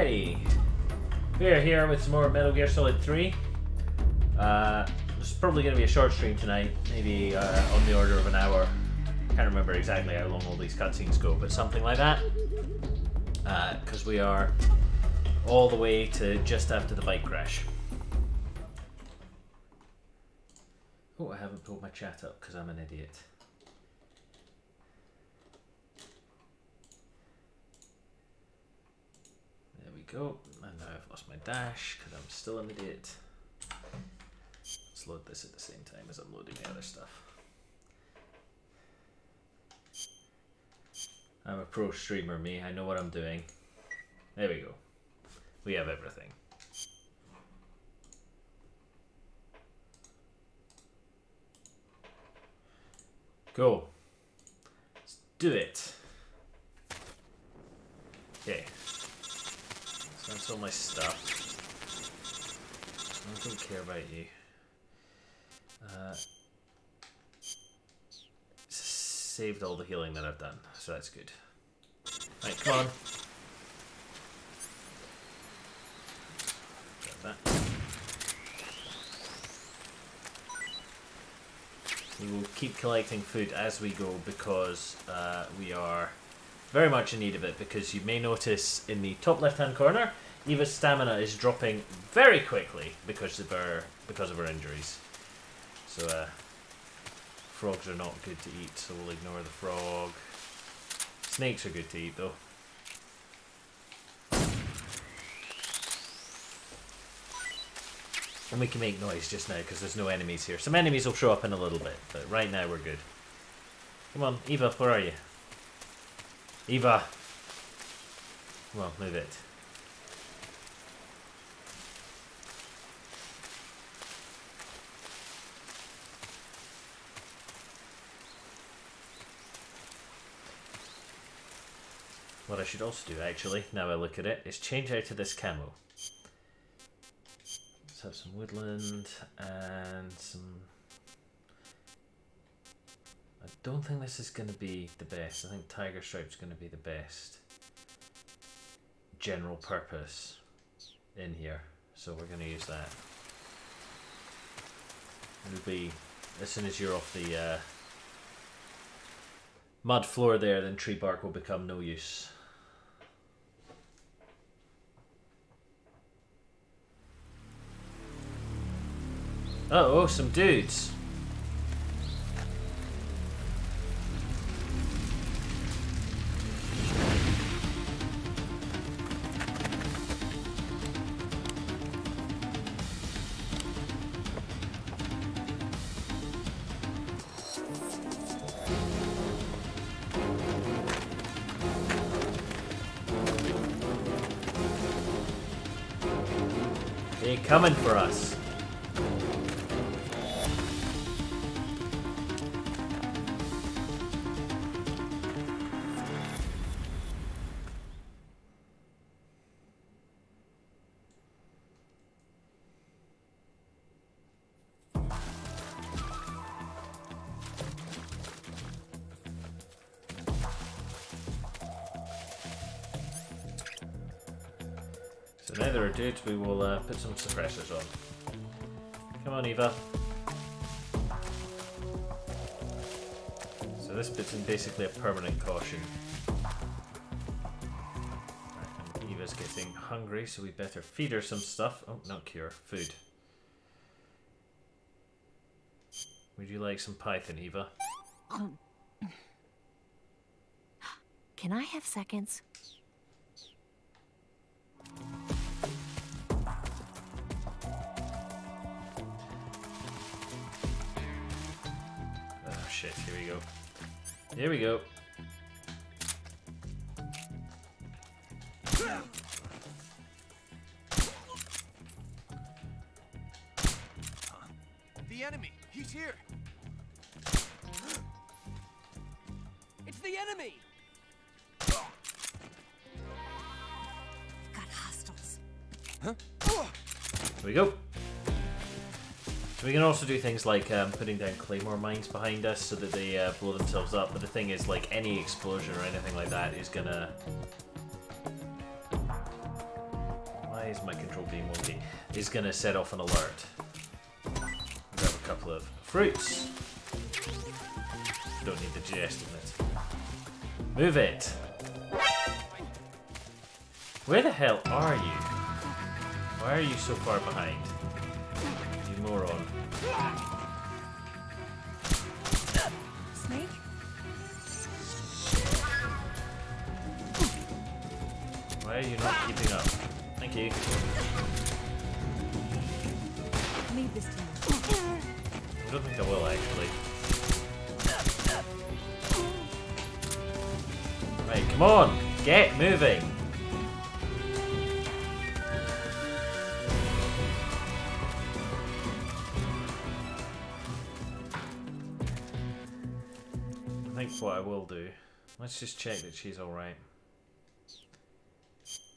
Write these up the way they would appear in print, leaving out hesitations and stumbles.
Alrighty, we are here with some more Metal Gear Solid 3. It's probably going to be a short stream tonight, maybe on the order of an hour. Can't remember exactly how long all these cutscenes go, but something like that. Because we are all the way to just after the bike crash. Oh, I haven't pulled my chat up because I'm an idiot. There we go. And now I've lost my dash because I'm still an idiot. Let's load this at the same time as I'm loading the other stuff. I'm a pro streamer, me. I know what I'm doing. There we go. We have everything. Go. Let's do it. Okay. So that's all my stuff. I don't care about you. Saved all the healing that I've done, so that's good. Right, come on. Got that. We will keep collecting food as we go because we are very much in need of it, because you may notice in the top left hand corner Eva's stamina is dropping very quickly because of her injuries. So frogs are not good to eat, so we'll ignore the frog. Snakes are good to eat though. And we can make noise just now because there's no enemies here. Some enemies will show up in a little bit, but right now we're good. Come on, Eva, where are you? Eva! Come on, move it. What I should also do, actually, now I look at it, is change out to this camo. Let's have some woodland and some... I don't think this is going to be the best. I think Tiger Stripe's going to be the best general purpose in here. So we're going to use that. It'll be, as soon as you're off the mud floor there, then tree bark will become no use. Uh-oh, some dudes. They're coming for us. So now there are dudes, we will put some suppressors on. Come on, Eva. So this puts in basically a permanent caution. And Eva's getting hungry, so we better feed her some stuff. Oh, not cure, food. Would you like some python, Eva? Can I have seconds? Oh shit, here we go. Here we go. The enemy! He's here! It's the enemy! Got hostiles. Huh? Here we go. So we can also do things like putting down claymore mines behind us so that they blow themselves up, but the thing is, like, any explosion or anything like that is gonna is my control being wonky? Is going to set off an alert. Grab a couple of fruits. Don't need the digestive bit. Move it. Where the hell are you? Why are you so far behind? You moron. Snake? Why are you not keeping up? Thank you. Leave this to me. I don't think I will actually. Right, come on! Get moving! I think what I will do, let's just check that she's alright.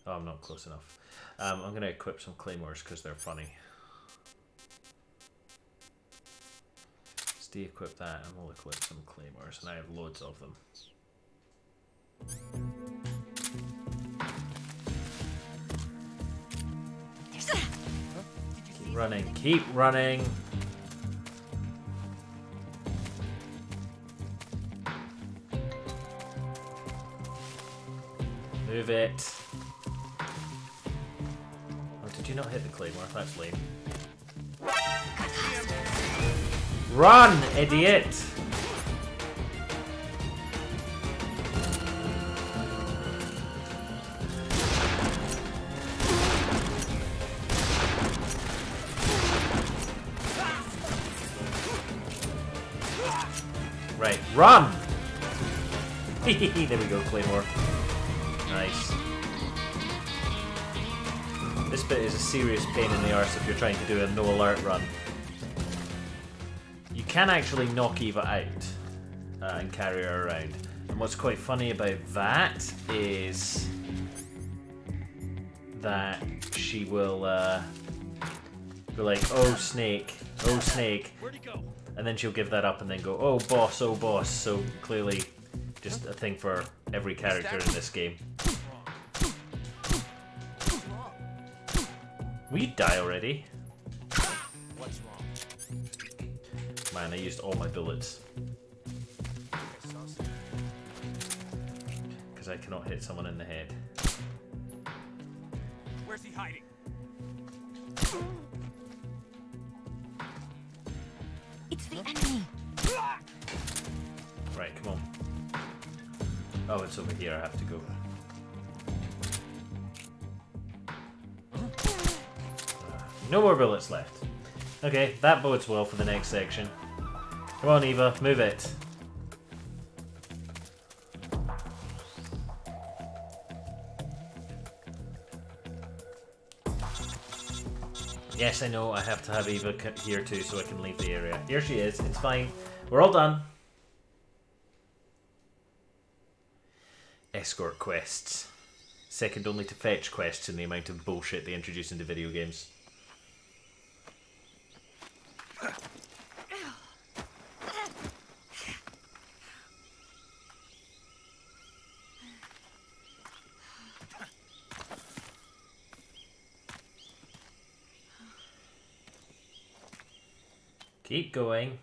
Oh, I'm not close enough. I'm going to equip some claymores because they're funny. Let's de-equip that and we'll equip some claymores, and I have loads of them. Keep running, keep running! Move it! Oh, did you not hit the claymore? That's lame. Run, idiot! Right, run! There we go, claymore. Nice. This bit is a serious pain in the arse if you're trying to do a no alert run. You can actually knock Eva out and carry her around. And what's quite funny about that is that she will be like, oh snake, Where'd he go? and then she'll give that up and then go, oh boss, oh boss. So clearly just a thing for every character in this game. Will you die already? What's wrong? Man, I used all my bullets. Because I cannot hit someone in the head. Where's he hiding? It's the enemy. Right, come on. Oh, it's over here, I have to go. No more bullets left. Okay, that bodes well for the next section. Come on, Eva, move it. Yes, I know, I have to have Eva here too so I can leave the area. Here she is, it's fine. We're all done. Escort quests. Second only to fetch quests in the amount of bullshit they introduce into video games. Keep going.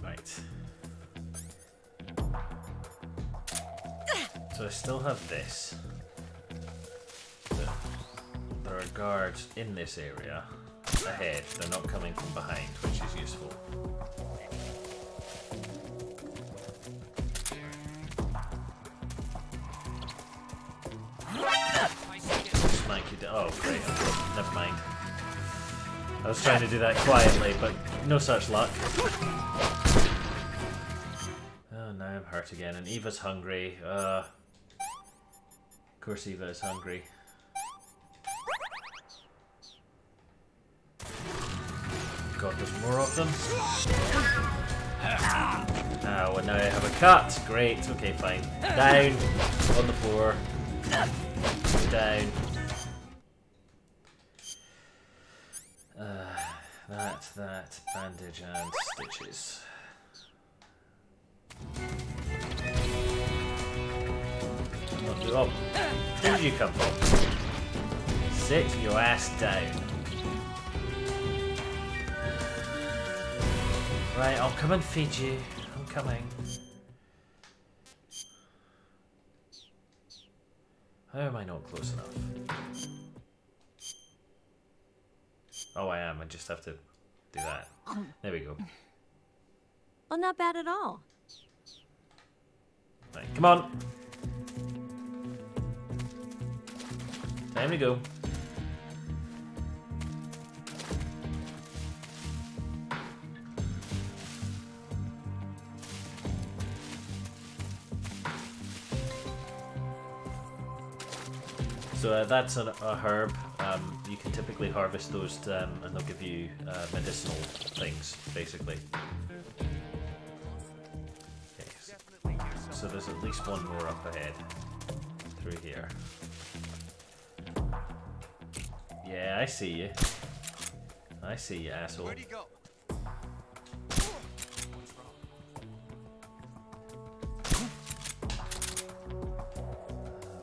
Right. So I still have this. There are guards in this area ahead. They're not coming from behind, which is useful. Oh, great. Never mind. I was trying to do that quietly, but no such luck. Oh, now I'm hurt again, and Eva's hungry. Of course Eva is hungry. God, there's more of them. Oh, and now I have a cut. Great. Okay, fine. Down. On the floor. Down. That, bandage and stitches. Oh, where did you come from? Sit your ass down. Right, I'll come and feed you. I'm coming. How am I not close enough? Oh, I am. I just have to do that. There we go. Well, not bad at all. Right, come on. Time to go. So that's a herb. You can typically harvest those and they'll give you medicinal things, basically. Okay, so there's at least one more up ahead through here. Yeah, I see you. I see you, asshole. Where'd he go?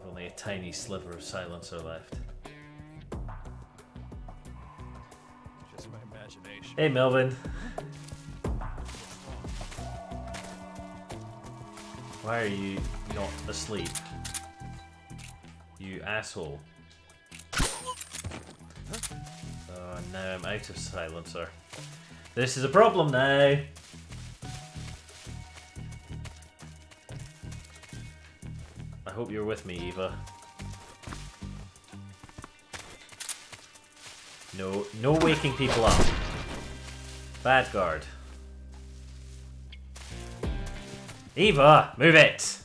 Only a tiny sliver of silencer left. Just my imagination. Hey, Melvin. Why are you not asleep? You asshole. Oh, now I'm out of silencer. This is a problem now. I hope you're with me, Eva. No waking people up. Bad guard. Eva, move it!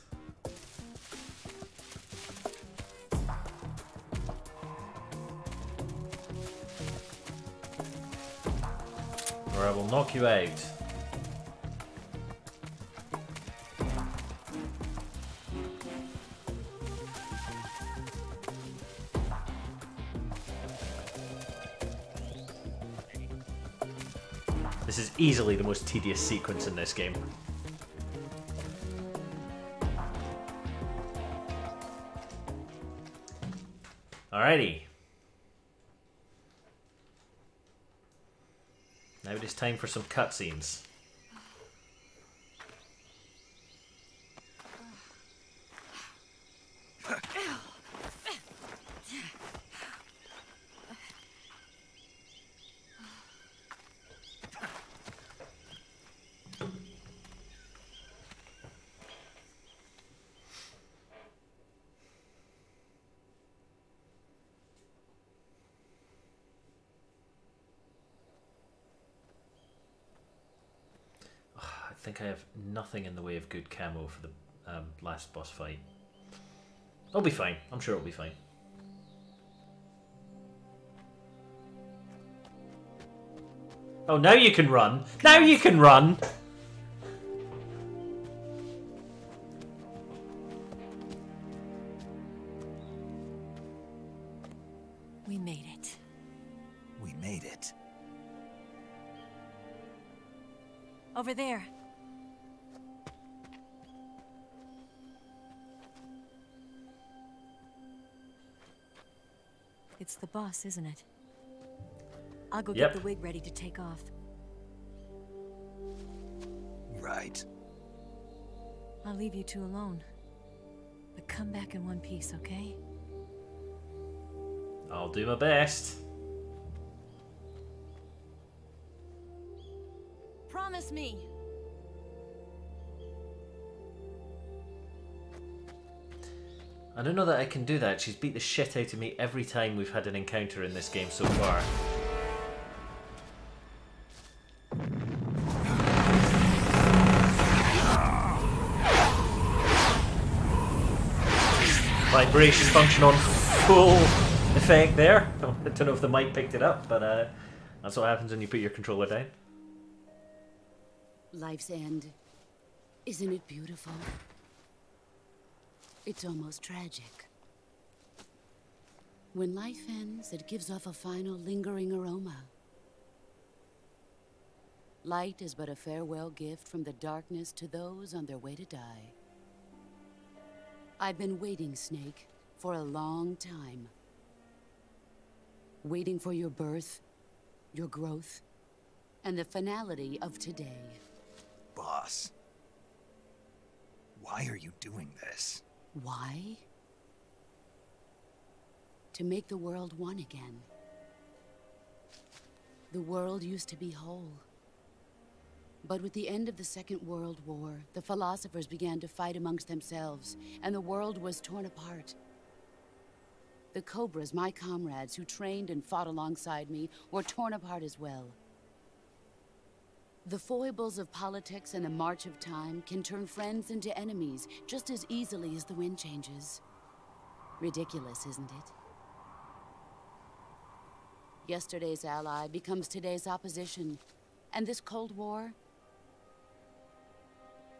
Or I will knock you out. This is easily the most tedious sequence in this game. Alrighty. Now it is time for some cutscenes. I think I have nothing in the way of good camo for the last boss fight. I'll be fine. I'm sure it'll be fine. Oh, now you can run! Now you can run! We made it. We made it. Over there. It's the boss, isn't it? I'll go Yep. get the wig ready to take off. Right. I'll leave you two alone. But come back in one piece, okay? I'll do my best. Promise me. I don't know that I can do that. She's beat the shit out of me every time we've had an encounter in this game so far. Vibration function on full effect there. I don't know if the mic picked it up, but that's what happens when you put your controller down. Life's end. Isn't it beautiful? It's almost tragic. When life ends, it gives off a final lingering aroma. Light is but a farewell gift from the darkness to those on their way to die. I've been waiting, Snake, for a long time. Waiting for your birth, your growth, and the finality of today. Boss. Why are you doing this? Why? To make the world one again. The world used to be whole. But with the end of the Second World War, the philosophers began to fight amongst themselves, and the world was torn apart. The Cobras, my comrades who trained and fought alongside me, were torn apart as well. The foibles of politics and the march of time can turn friends into enemies just as easily as the wind changes. Ridiculous, isn't it? Yesterday's ally becomes today's opposition. And this Cold War?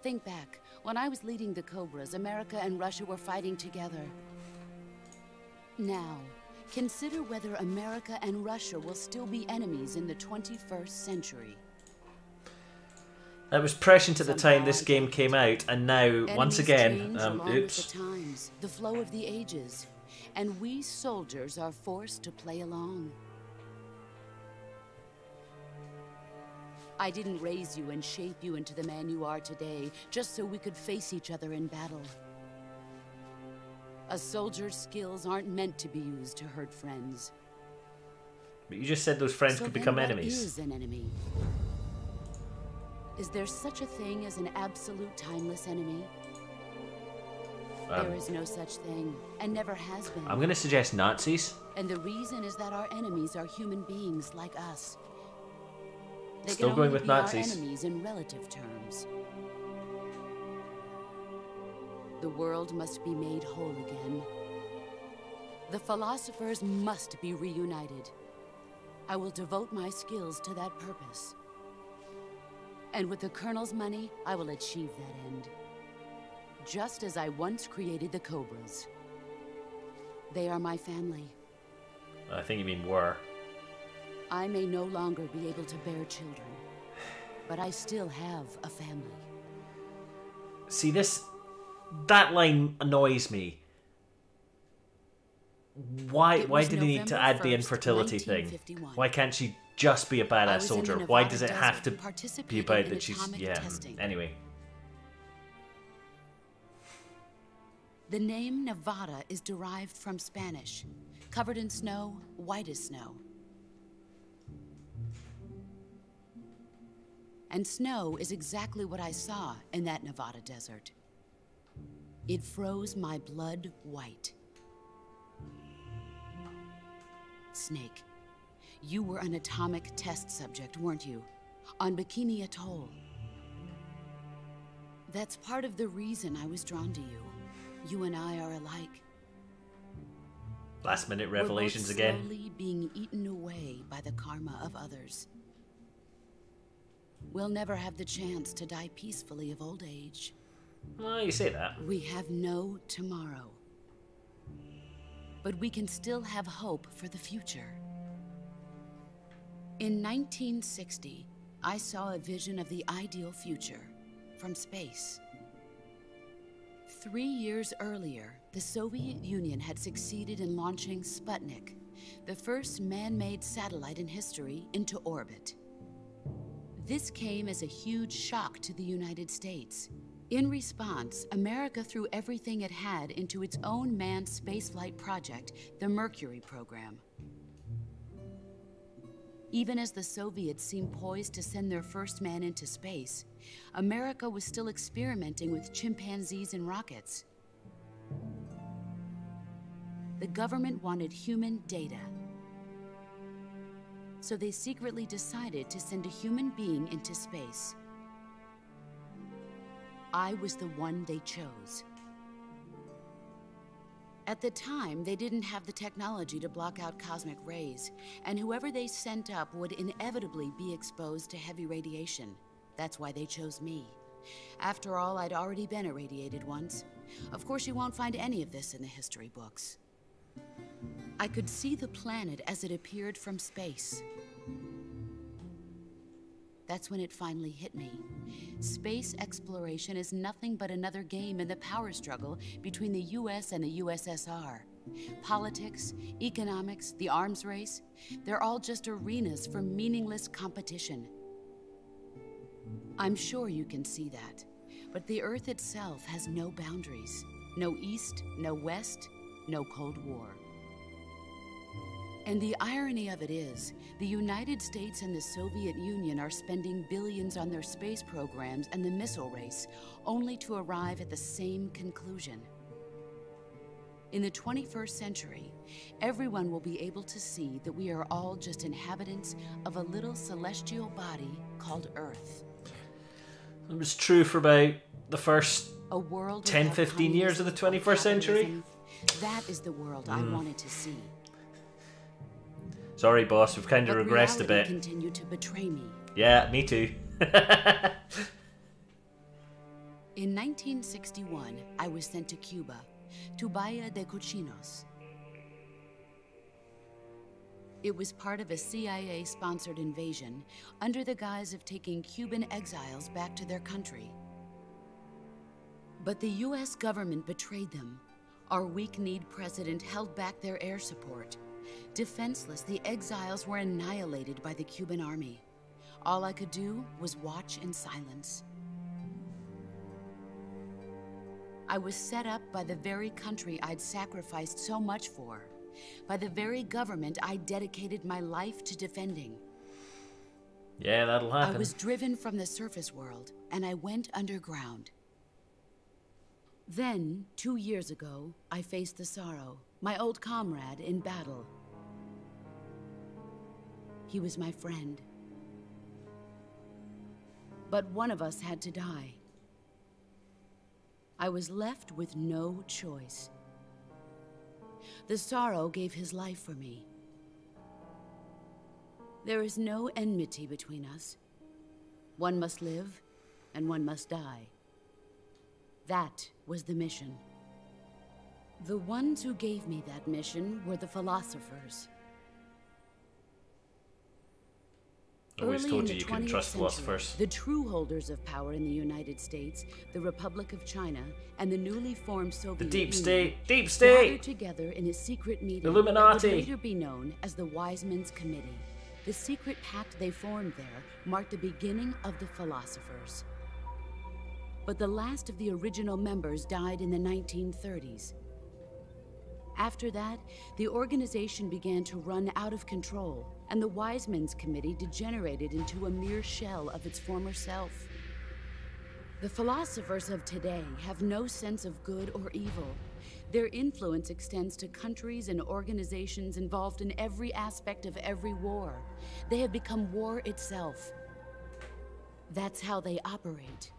Think back. When I was leading the Cobras, America and Russia were fighting together. Now, consider whether America and Russia will still be enemies in the 21st century. That was prescient at the time this game came out, and now, once again, oops. The times, the flow of the ages, and we soldiers are forced to play along. I didn't raise you and shape you into the man you are today, just so we could face each other in battle. A soldier's skills aren't meant to be used to hurt friends. But you just said those friends So could then become what enemies. is an enemy? Is there such a thing as an absolute timeless enemy? There is no such thing, and never has been. I'm going to suggest Nazis. And the reason is that our enemies are human beings like us. They Still can going only with be Nazis. Our enemies in relative terms. The world must be made whole again. The philosophers must be reunited. I will devote my skills to that purpose. And with the Colonel's money, I will achieve that end. Just as I once created the Cobras. They are my family. I think you mean were. I may no longer be able to bear children, but I still have a family. See, that line annoys me. Why did he need to add the infertility thing? Why can't she just be a badass soldier? Why does it have to be about that she's... Yeah, anyway. The name Nevada is derived from Spanish. Covered in snow, white as snow. And snow is exactly what I saw in that Nevada desert. It froze my blood white. Snake, you were an atomic test subject, weren't you? On Bikini Atoll. That's part of the reason I was drawn to you. You and I are alike. Last minute revelations We're both again. slowly being eaten away by the karma of others. We'll never have the chance to die peacefully of old age. Well, you say that. We have no tomorrow. But we can still have hope for the future. In 1960, I saw a vision of the ideal future from space. 3 years earlier, the Soviet Union had succeeded in launching Sputnik, the first man-made satellite in history, into orbit. This came as a huge shock to the United States. In response, America threw everything it had into its own manned spaceflight project, the Mercury program. Even as the Soviets seemed poised to send their first man into space, America was still experimenting with chimpanzees and rockets. The government wanted human data. So they secretly decided to send a human being into space. I was the one they chose. At the time, they didn't have the technology to block out cosmic rays, and whoever they sent up would inevitably be exposed to heavy radiation. That's why they chose me. After all, I'd already been irradiated once. Of course, you won't find any of this in the history books. I could see the planet as it appeared from space. That's when it finally hit me. Space exploration is nothing but another game in the power struggle between the US and the USSR. Politics, economics, the arms race, they're all just arenas for meaningless competition. I'm sure you can see that, but the Earth itself has no boundaries. No East, no West, no Cold War. And the irony of it is, the United States and the Soviet Union are spending billions on their space programs and the missile race, only to arrive at the same conclusion. In the 21st century, everyone will be able to see that we are all just inhabitants of a little celestial body called Earth. It was true for about the first A world 10, without 15 years of the communism or 21st century. capitalism. That is the world I wanted to see. Sorry, boss, we've kind of But regressed a bit. reality continued to betray me. Yeah, me too. In 1961, I was sent to Cuba, to Bahia de Cochinos. It was part of a CIA-sponsored invasion under the guise of taking Cuban exiles back to their country. But the US government betrayed them. Our weak-kneed president held back their air support. Defenseless, the exiles were annihilated by the Cuban army. All I could do was watch in silence. I was set up by the very country I'd sacrificed so much for, by the very government I dedicated my life to defending. Yeah, that'll happen. I was driven from the surface world, and I went underground. Then, 2 years ago, I faced the Sorrow, my old comrade in battle. He was my friend. But one of us had to die. I was left with no choice. The Sorrow gave his life for me. There is no enmity between us. One must live, and one must die. That was the mission. The ones who gave me that mission were the philosophers. I always Early told in you the you couldn't 20th trust century, philosophers. the true holders of power in the United States, the Republic of China, and the newly formed Soviet The deep Union state, deep gathered state! together in a secret meeting Illuminati. that would later be known as the Wise Men's Committee. The secret pact they formed there marked the beginning of the philosophers. But the last of the original members died in the 1930s. After that, the organization began to run out of control, and the Wise Men's Committee degenerated into a mere shell of its former self. The philosophers of today have no sense of good or evil. Their influence extends to countries and organizations involved in every aspect of every war. They have become war itself. That's how they operate.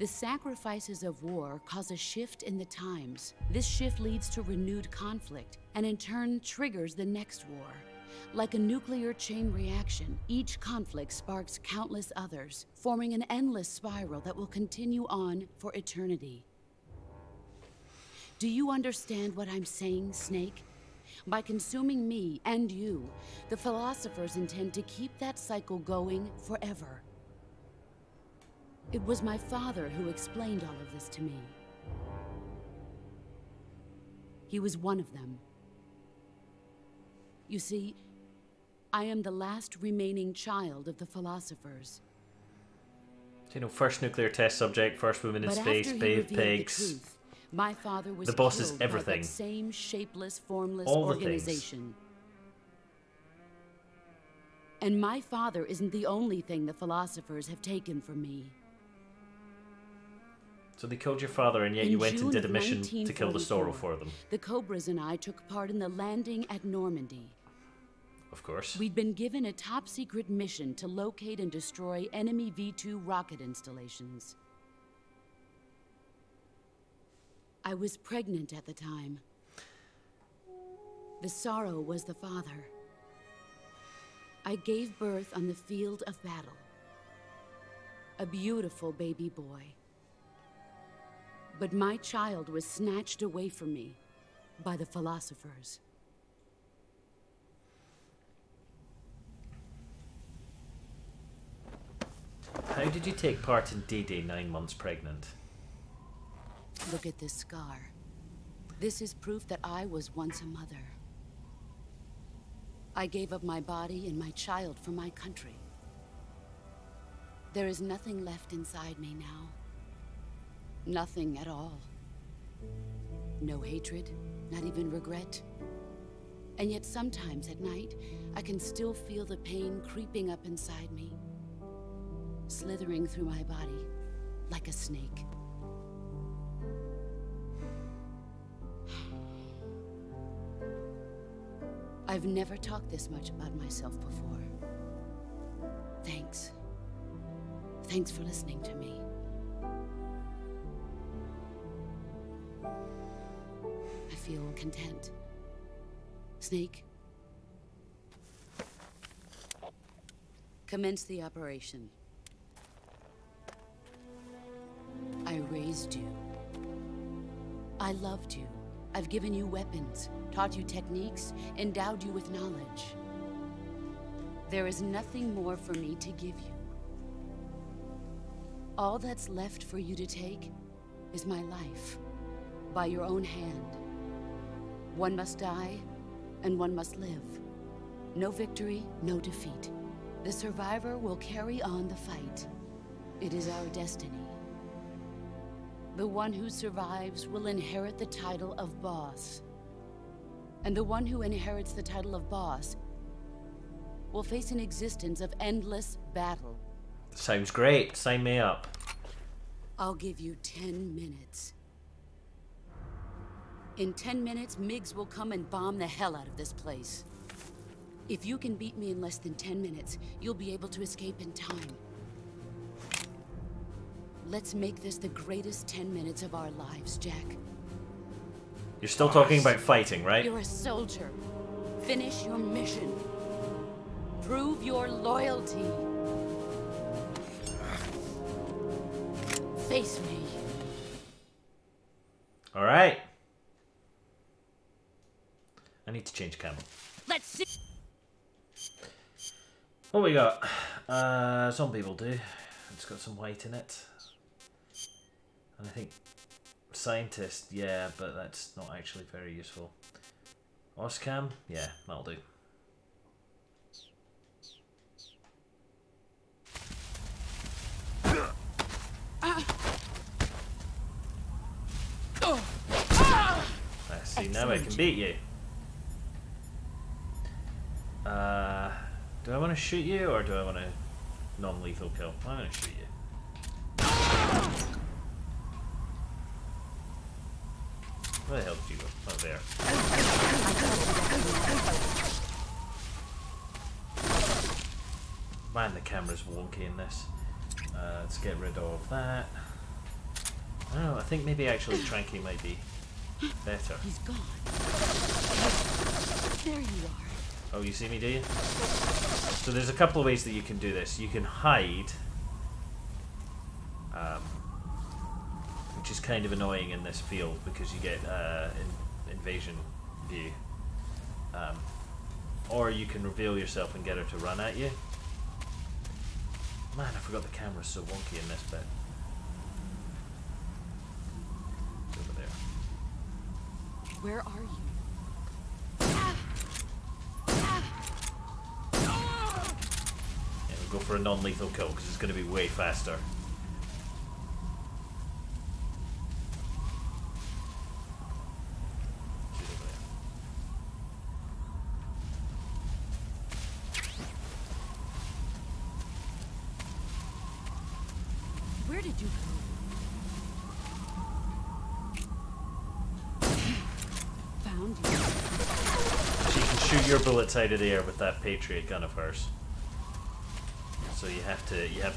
The sacrifices of war cause a shift in the times. This shift leads to renewed conflict, and in turn triggers the next war. Like a nuclear chain reaction, each conflict sparks countless others, forming an endless spiral that will continue on for eternity. Do you understand what I'm saying, Snake? By consuming me and you, the philosophers intend to keep that cycle going forever. It was my father who explained all of this to me. He was one of them. You see, I am the last remaining child of the philosophers. You know, first nuclear test subject, first woman in But space, after he bathed revealed the pigs. truth, my father was The boss is killed by everything. that same shapeless, formless All the things. organization. And my father isn't the only thing the philosophers have taken from me. So they killed your father, and yet In you went June and did a of mission to kill the Sorrow 1944, for them. The Cobras and I took part in the landing at Normandy. Of course. We'd been given a top-secret mission to locate and destroy enemy V-2 rocket installations. I was pregnant at the time. The Sorrow was the father. I gave birth on the field of battle. A beautiful baby boy. But my child was snatched away from me by the philosophers. did you take part in D-Day 9 months pregnant? Look at this scar. This is proof that I was once a mother. I gave up my body and my child for my country. There is nothing left inside me now. Nothing at all. No hatred, not even regret. And yet sometimes at night, I can still feel the pain creeping up inside me, slithering through my body like a snake. I've never talked this much about myself before. Thanks. Thanks for listening to me. I feel content. Snake, commence the operation. I raised you. I loved you. I've given you weapons, taught you techniques, endowed you with knowledge. There is nothing more for me to give you. All that's left for you to take is my life, by your own hand. One must die, and one must live. No victory, no defeat. The survivor will carry on the fight. It is our destiny. The one who survives will inherit the title of boss. And the one who inherits the title of boss will face an existence of endless battle. Sounds great. Sign me up. I'll give you 10 minutes. In 10 minutes, MiGs will come and bomb the hell out of this place. If you can beat me in less than 10 minutes, you'll be able to escape in time. Let's make this the greatest 10 minutes of our lives, Jack. You're still talking about fighting, right? You're a soldier. Finish your mission. Prove your loyalty. Face me. All right. I need to change camo. Let's see. What we got? Some people do. It's got some white in it. And I think scientist, yeah, but that's not actually very useful. Oscam, yeah, that'll do. See, now I can beat you. Do I want to shoot you or do I want to non-lethal kill? I'm going to shoot you. Where the hell did you go? Oh, there. Man, the camera's wonky in this. Let's get rid of that. Oh, I think maybe actually Tranky might be better. He's gone. There you are. Oh, you see me, do you? So there's a couple of ways that you can do this. You can hide, which is kind of annoying in this field because you get invasion view. Or you can reveal yourself and get her to run at you. Man, I forgot the camera's so wonky in this bit. It's over there. Where are you? Yeah, we'll go for a non-lethal kill because it's going to be way faster. She's over there. Where did you go? Found you. She can shoot your bullets out of the air with that Patriot gun of hers. So you have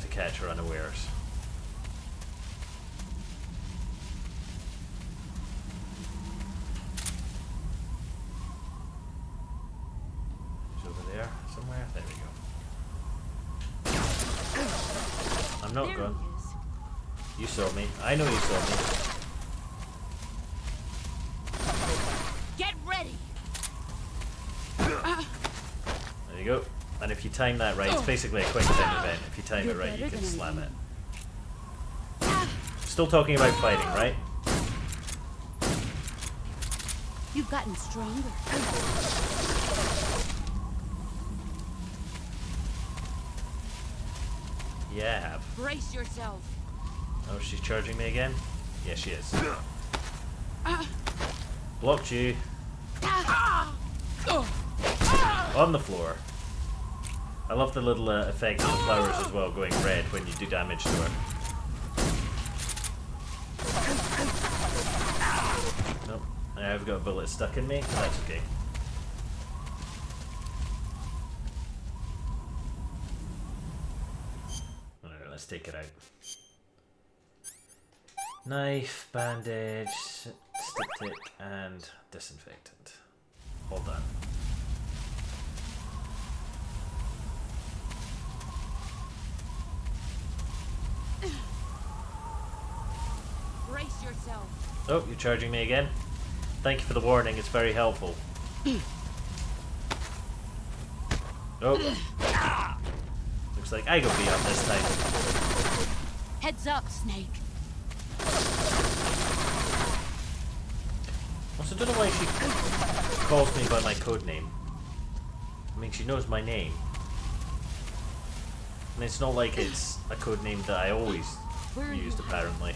to catch her unawares. She's over there somewhere. There we go. I'm not There gone. he is. You saw me. I know you saw me. Get ready. There you go. And if you time that right, it's basically a quick time event. If you time it right, you can slam it. still talking about fighting, right? You've gotten stronger. Yeah, I have. Brace yourself. Oh, she's charging me again? Yeah, she is. Blocked you. On the floor. I love the little effect of the flowers as well, going red when you do damage to her. Nope. I've got a bullet stuck in me, but that's okay. Alright, let's take it out. Knife, bandage, styptic, and disinfectant. All done. Brace yourself. Oh, you're charging me again? Thank you for the warning, it's very helpful. Oh. Looks like I go beat up this time. Heads up, Snake. Also, I don't know why she calls me by my code name. I mean, she knows my name. And it's not like it's a code name that I always used, apparently.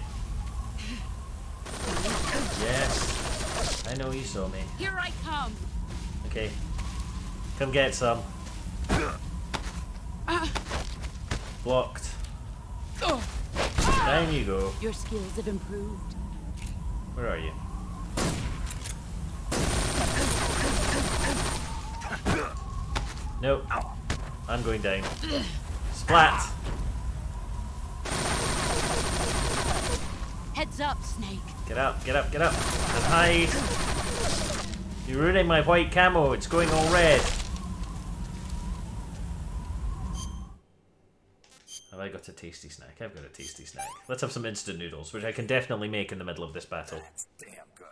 Yes, I know you saw me. Here I come. Okay, come get some. Blocked. Down you go. Your skills have improved. Where are you? Nope. I'm going down. Splat! Heads up, Snake. Get up, get up, get up. And hide. You're ruining my white camo. It's going all red. Have I got a tasty snack? I've got a tasty snack. Let's have some instant noodles, which I can definitely make in the middle of this battle. That's damn good.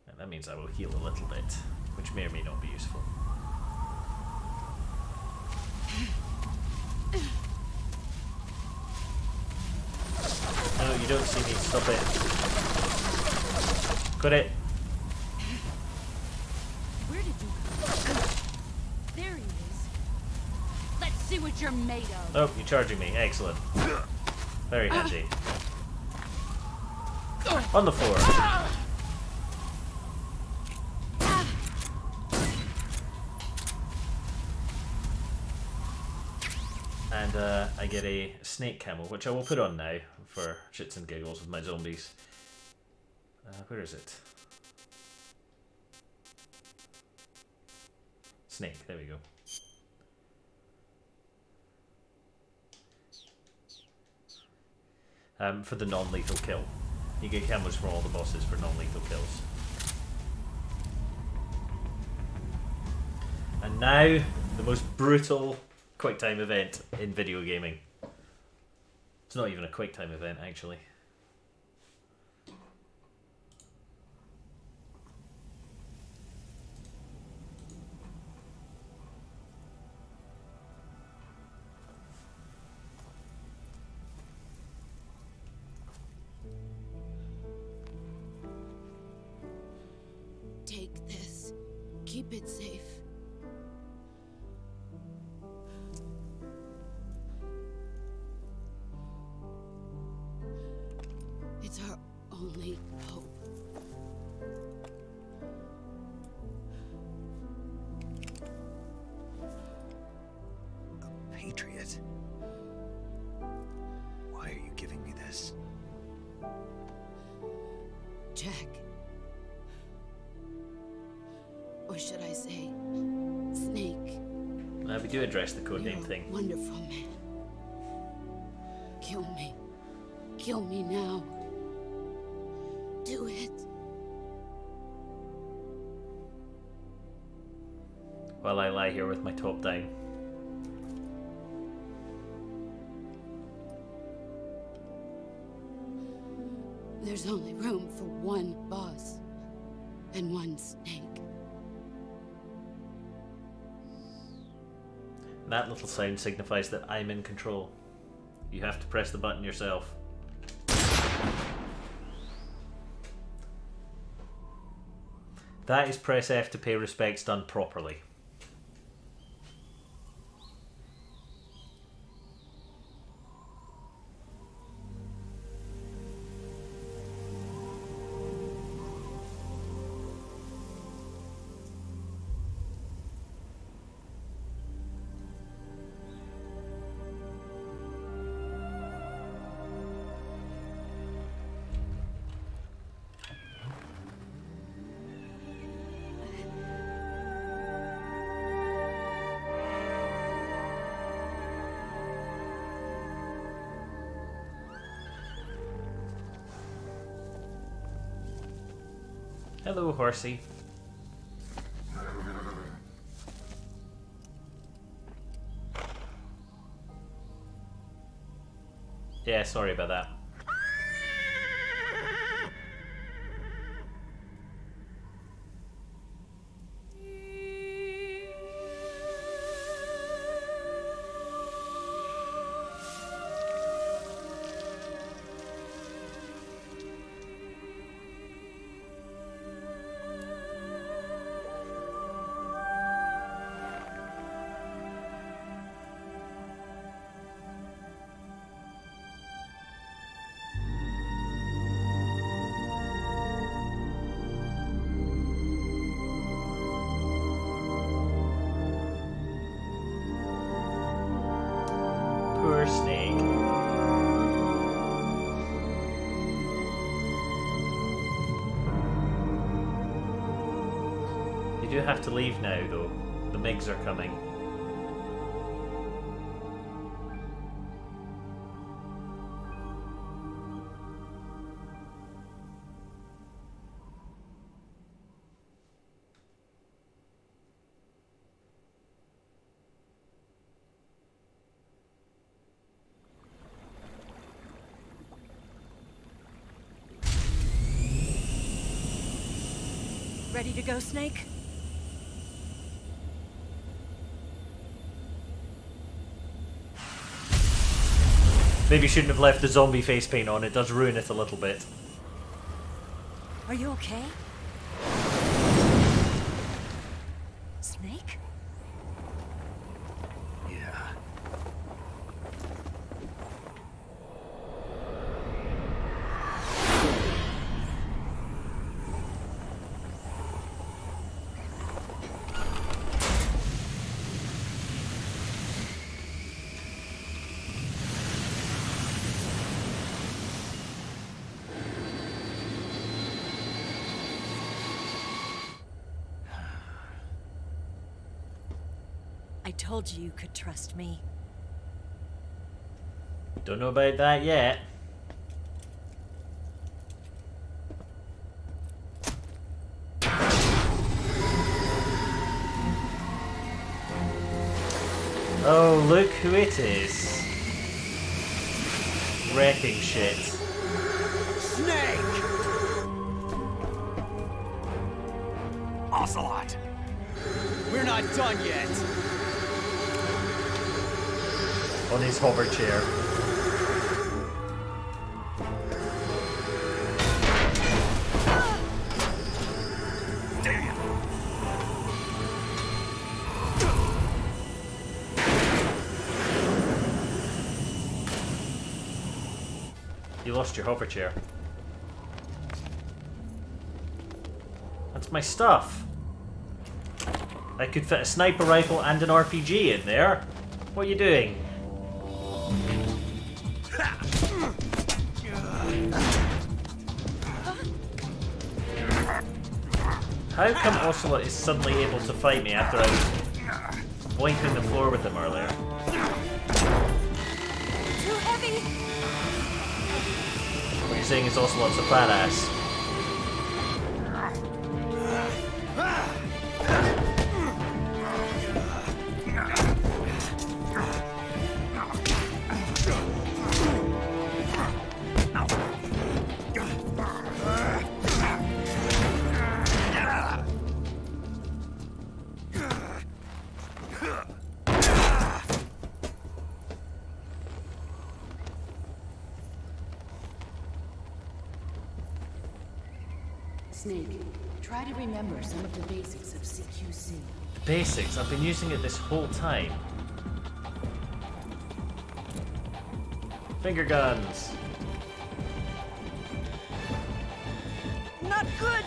And that means I will heal a little bit, which may or may not be useful. No, you don't see me. Stop it. Got it. Where did you go? There he is. Let's see what you're made of. Oh, you're charging me. Excellent. Very handy. On the floor. And I get a snake camel, which I will put on now for shits and giggles with my zombies. Where is it? Snake, there we go. For the non-lethal kill. You get camos for all the bosses for non-lethal kills. And now, the most brutal quick time event in video gaming. It's not even a quick time event, actually. Take this. Keep it safe. It's our only hope. A patriot? Why are you giving me this? Jack. Or should I say, Snake. We do address the You're codename a thing. wonderful man. Kill me. Kill me now. Do it. While I lie here with my top down. There's only room for one boss and one snake. That little sound signifies that I'm in control. You have to press the button yourself. That is press F to pay respects done properly. Hello, horsey. Yeah, sorry about that. Poor Snake. You do have to leave now, though. The MiGs are coming. Ready to go, Snake? Maybe shouldn't have left the zombie face paint on. It does ruin it a little bit. Are you okay? Snake? Yeah. I told you you could trust me. Don't know about that yet. Oh, look who it is. Wrecking shit. Snake! Ocelot! We're not done yet! On his hover chair. Damn! You lost your hover chair. That's my stuff. I could fit a sniper rifle and an RPG in there. What are you doing? How come Ocelot is suddenly able to fight me after I was wiping the floor with him earlier? Too heavy! What you're saying is Ocelot's a badass. Snake, Try to remember some of the basics of CQC. Basics. I've been using it this whole time. Finger guns. Not good!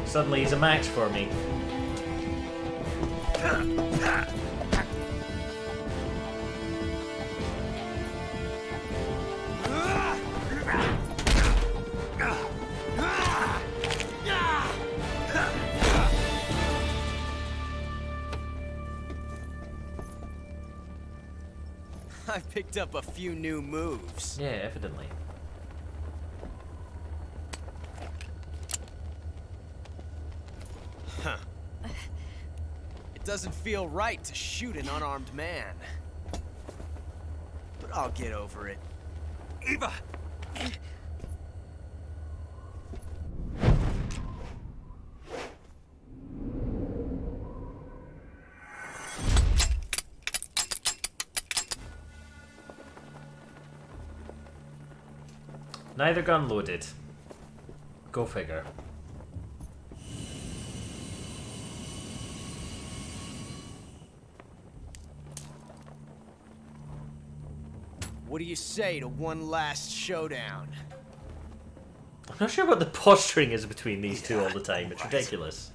Suddenly he's a match for me. I picked up a few new moves. Yeah, evidently. Huh. It doesn't feel right to shoot an unarmed man. But I'll get over it. Eva! Neither gun loaded. Go figure. What do you say to one last showdown? I'm not sure what the posturing is between these two all the time. It's ridiculous.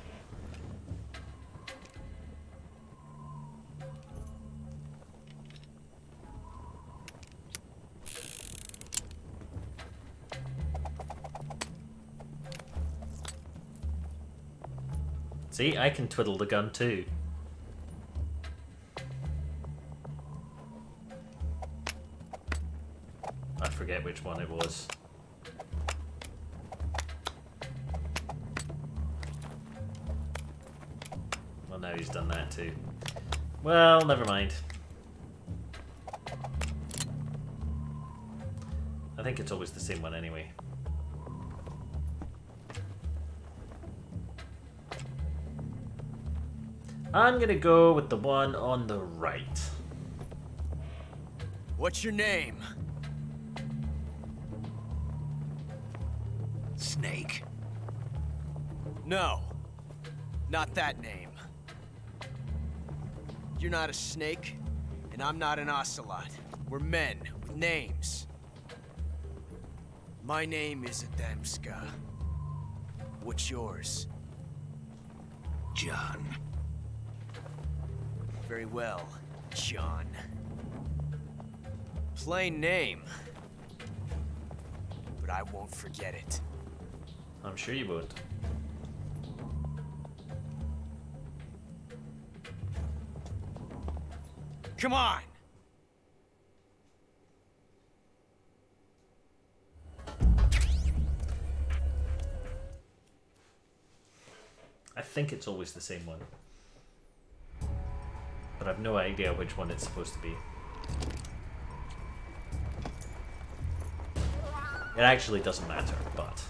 See, I can twiddle the gun too. I forget which one it was. Well, now he's done that too. Well, never mind. I think it's always the same one anyway. I'm gonna go with the one on the right. What's your name? Snake. No. Not that name. You're not a snake, and I'm not an ocelot. We're men with names. My name is Adamska. What's yours? John. Very well, John. Plain name. But I won't forget it. I'm sure you won't. Come on! I think it's always the same one. But I've no idea which one it's supposed to be. It actually doesn't matter, but...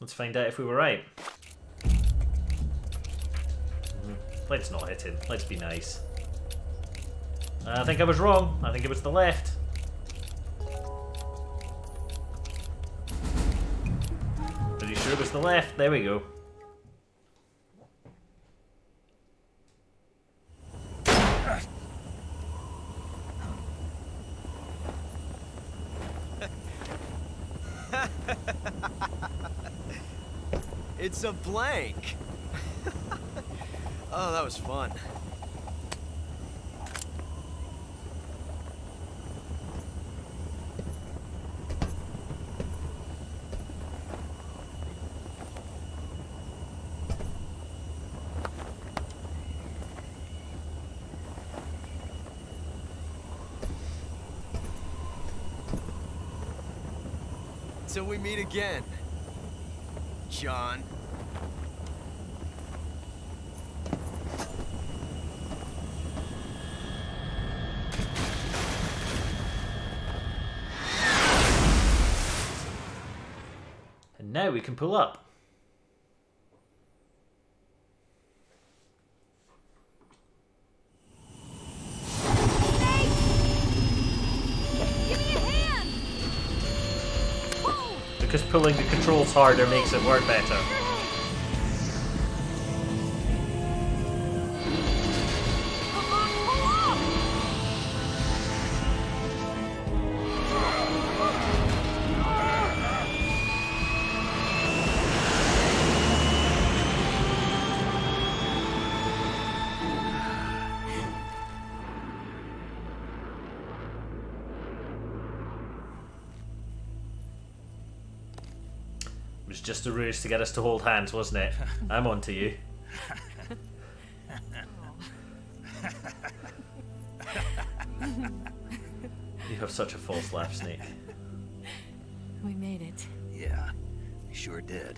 Let's find out if we were right. Let's not hit him. Let's be nice. I think I was wrong. I think it was the left. Pretty sure it was the left. There we go. It's a blank. Oh, that was fun. Until we meet again, John. And now we can pull up. Because pulling the controls harder makes it work better. It was just a ruse to get us to hold hands, wasn't it? I'm on to you. You have such a false laugh, Snake. We made it. Yeah, we sure did.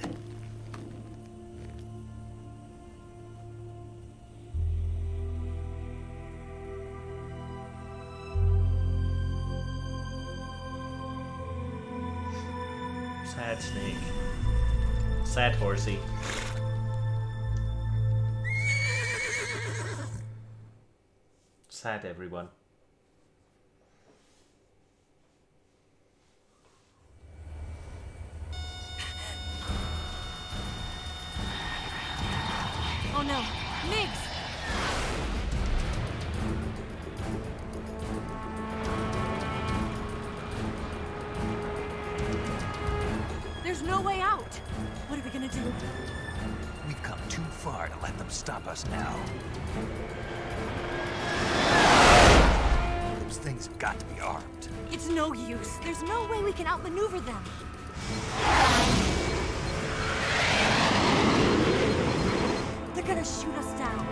Sad Snake. Sad horsey. Sad everyone. Oh no, Migs! There's no way out. What are we gonna do? We've come too far to let them stop us now. Those things have got to be armed. It's no use. There's no way we can outmaneuver them. They're gonna shoot us down.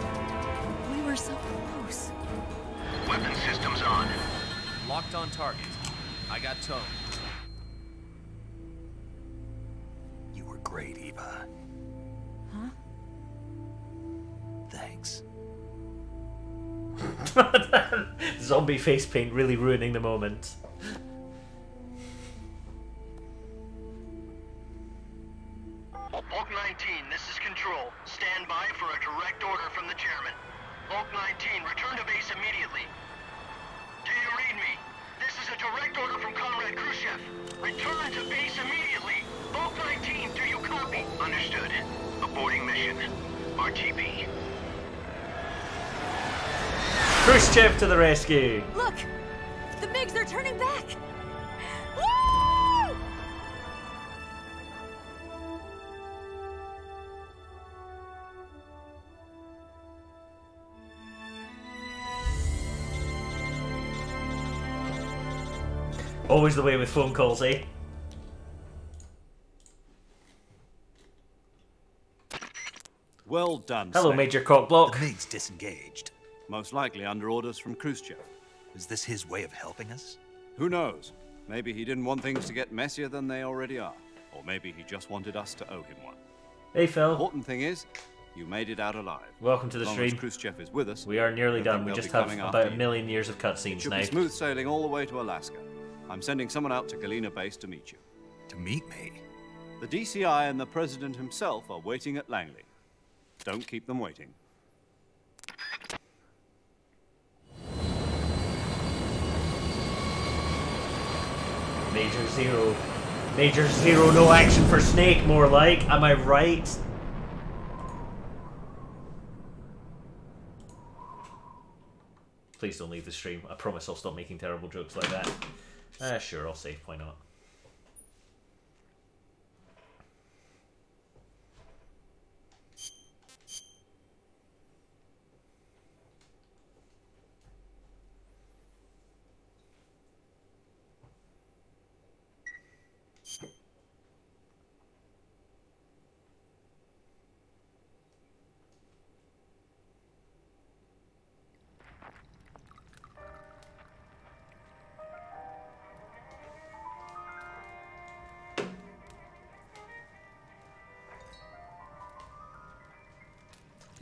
We were so close. Weapon systems on. Locked on target. I got tone. You were great, Eva. Huh? Thanks. Zombie face paint really ruining the moment. Hulk 19, this is Control. Stand by for a direct order from the chairman. Hulk 19, return to base immediately. Do you read me? This is a direct order from Comrade Khrushchev. Return to base immediately. Hulk 19, do you copy? Understood. Aborting mission. RTB. Khrushchev to the rescue! Look! The Migs, they're turning back! Woo! Always the way with phone calls, eh? Well done, Hello, Snake. Major Cockblock. The MiG's disengaged. Most likely under orders from Khrushchev. Is this his way of helping us? Who knows? Maybe he didn't want things to get messier than they already are. Or maybe he just wanted us to owe him one. Hey, Phil. Important thing is, you made it out alive. Welcome to the As long as stream. Khrushchev is with us, We are nearly I done. think We they'll just be have coming about after a you. million years of It cutscenes should now. be smooth sailing all the way to Alaska. I'm sending someone out to Galena Base to meet you. To meet me? The DCI and the President himself are waiting at Langley. Don't keep them waiting. Major Zero. Major Zero, no action for Snake, more like. Am I right? Please don't leave the stream. I promise I'll stop making terrible jokes like that. Sure, I'll save. Why not?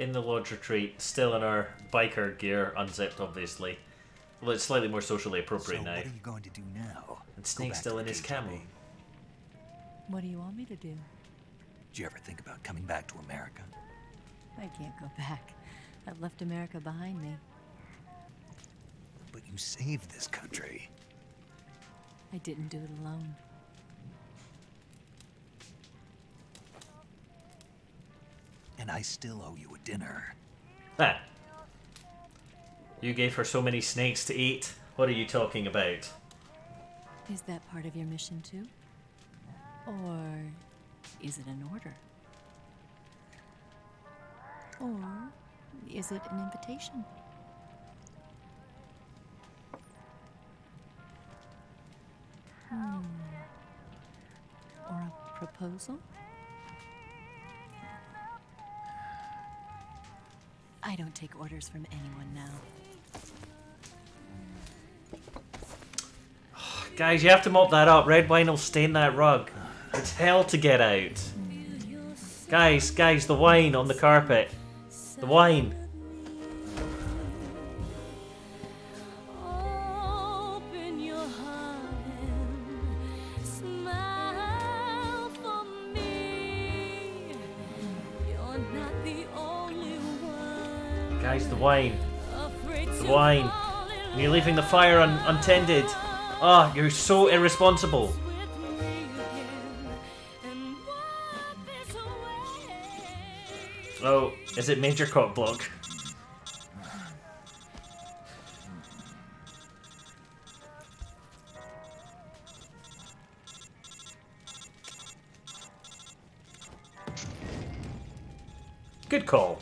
in the lodge retreat, still in our biker gear, unzipped obviously. Well, it's slightly more socially appropriate So now. what are you going to do now? And Go Snake's back still to in the his KGB? camo. What do you want me to do? Did you ever think about coming back to America? I can't go back. I've left America behind me. But you saved this country. I didn't do it alone. And I still owe you a dinner. Ah. You gave her so many snakes to eat. What are you talking about? Is that part of your mission too? Or is it an order? Or is it an invitation? Or a proposal? I don't take orders from anyone now. Guys, you have to mop that up. Red wine will stain that rug. It's hell to get out. Guys, the wine on the carpet. The wine. Open your heart and smile for me. You're not the only one. Guys, the wine. Afraid The to wine. fall in And you're leaving the fire untended. Ah, you're so irresponsible. love with me again and wipe this away. Oh, is it Major Cock Block? Good call.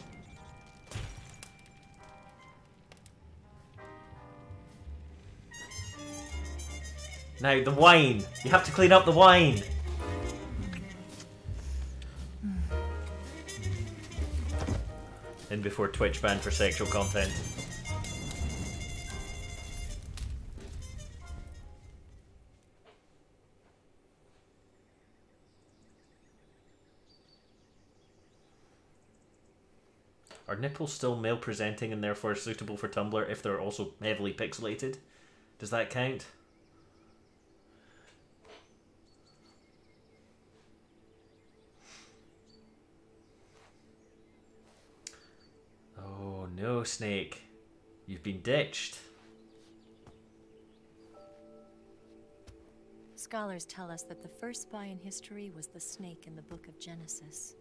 Now, the wine. You have to clean up the wine. In before Twitch banned for sexual content. Are nipples still male presenting and therefore suitable for Tumblr if they're also heavily pixelated? Does that count? Oh no, Snake. You've been ditched. Scholars tell us that the first spy in history was the snake in the book of Genesis.